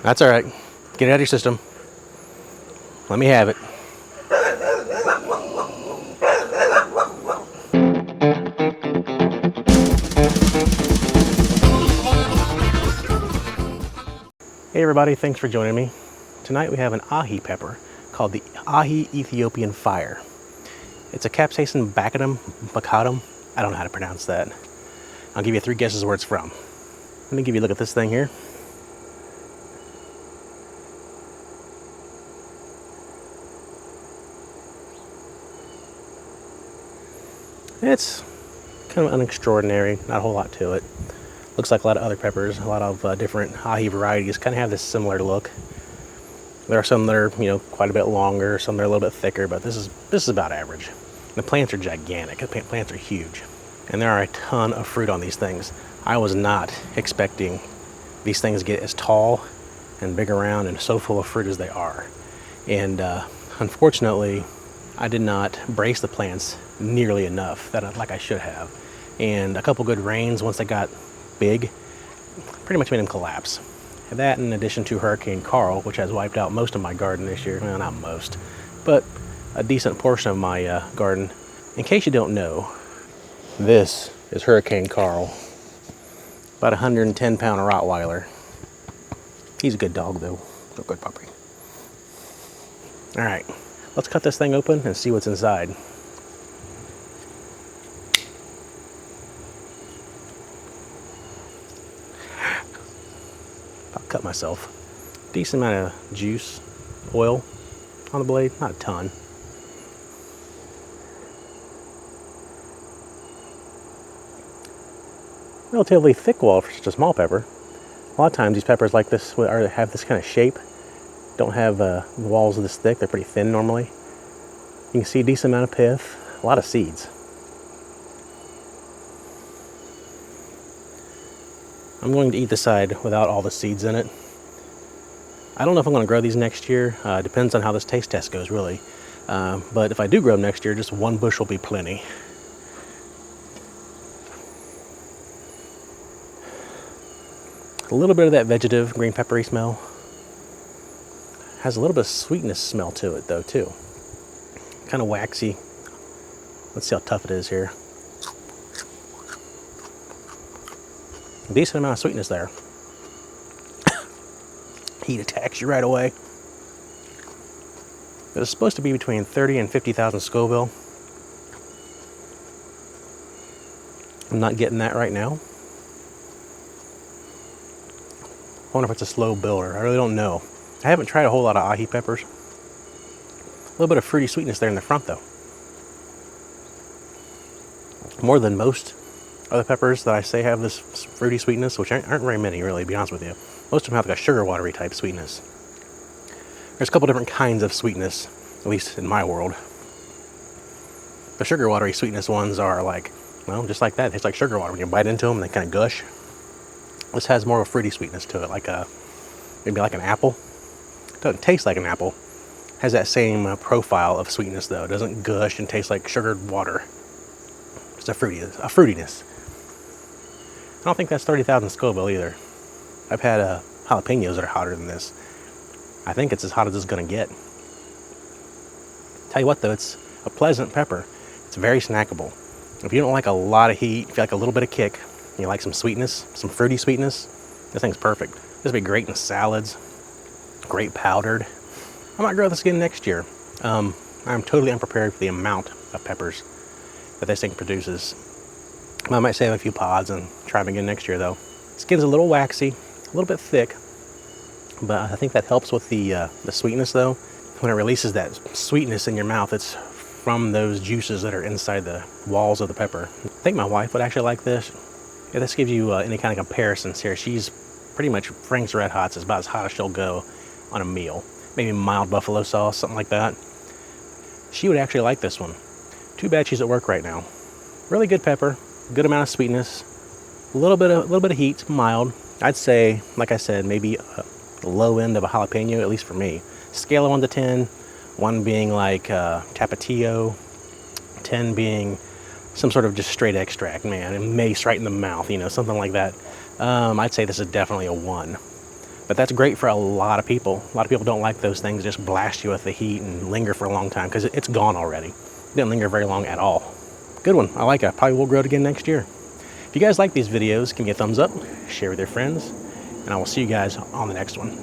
That's all right. Get it out of your system. Let me have it. Hey everybody, thanks for joining me. Tonight we have an ahi pepper called the Aji Ethiopian Fire. It's a capsaicin bacatum. I don't know how to pronounce that. I'll give you 3 guesses where it's from. Let me give you a look at this thing here. It's kind of unextraordinary, not a whole lot to it. Looks like a lot of other peppers, a lot of different ahi varieties kind of have this similar look. There are some that are, quite a bit longer, some that are a little bit thicker, but this is about average. The plants are gigantic. The plants are huge, and there are a ton of fruit on these things. I was not expecting these things to get as tall and big around and so full of fruit as they are. And unfortunately, I did not brace the plants nearly enough like I should have. And a couple good rains, once they got big, pretty much made them collapse. And that, in addition to Hurricane Carl, which has wiped out most of my garden this year. Well, not most, but a decent portion of my garden. In case you don't know, this is Hurricane Carl, about 110-pound Rottweiler. He's a good dog, though. A good puppy. All right, let's cut this thing open and see what's inside. Cut myself. Decent amount of juice, oil on the blade, not a ton. Relatively thick wall for such a small pepper. A lot of times these peppers like this have this kind of shape. Don't have walls this thick. They're pretty thin normally. You can see a decent amount of pith, a lot of seeds. I'm going to eat the side without all the seeds in it. I don't know if I'm going to grow these next year. Depends on how this taste test goes, really. But if I do grow them next year, just 1 bush will be plenty. A little bit of that vegetative green peppery smell. Has a little bit of sweetness smell to it, though, too. Kind of waxy. Let's see how tough it is here. Decent amount of sweetness there. Heat attacks you right away. It's supposed to be between 30 and 50,000 Scoville. I'm not getting that right now. I wonder if it's a slow builder. I really don't know. I haven't tried a whole lot of ahi peppers. A little bit of fruity sweetness there in the front, though. More than most other peppers that I say have this fruity sweetness, which aren't very many, really, to be honest with you. Most of them have like a sugar watery type sweetness. There's a couple different kinds of sweetness, at least in my world. The sugar watery sweetness ones are like, well, just like that. They taste like sugar water. When you bite into them, they kind of gush. This has more of a fruity sweetness to it, like maybe like an apple. It doesn't taste like an apple. Has that same profile of sweetness, though. It doesn't gush and taste like sugared water. It's a fruitiness. I don't think that's 30,000 Scoville either. I've had jalapenos that are hotter than this. I think it's as hot as it's going to get. Tell you what, though, it's a pleasant pepper. It's very snackable. If you don't like a lot of heat, if you like a little bit of kick, you like some sweetness, some fruity sweetness, this thing's perfect. This would be great in salads, great powdered. I might grow this again next year. I'm totally unprepared for the amount of peppers that this thing produces. I might save a few pods and try them again next year, though. Skin's a little waxy, a little bit thick, but I think that helps with the sweetness, though. When it releases that sweetness in your mouth, it's from those juices that are inside the walls of the pepper. I think my wife would actually like this. If this gives you any kind of comparisons here, she's pretty much Frank's Red Hots is about as hot as she'll go on a meal. Maybe mild buffalo sauce, something like that. She would actually like this one. Too bad she's at work right now. Really good pepper, good amount of sweetness, a little bit of heat, mild. I'd say, like I said, maybe the low end of a jalapeno, at least for me. Scale of 1 to 10, 1 being like Tapatio, 10 being some sort of just straight extract, man, and mace right in the mouth, something like that. I'd say this is definitely a 1. But But that's great for a lot of people. A lot of people don't like those things that just blast you with the heat and linger for a long time, because it's gone already. It didn't linger very long at all. Good one. I like it. Probably will grow it again next year. If you guys like these videos, give me a thumbs up, share with your friends, and I will see you guys on the next one.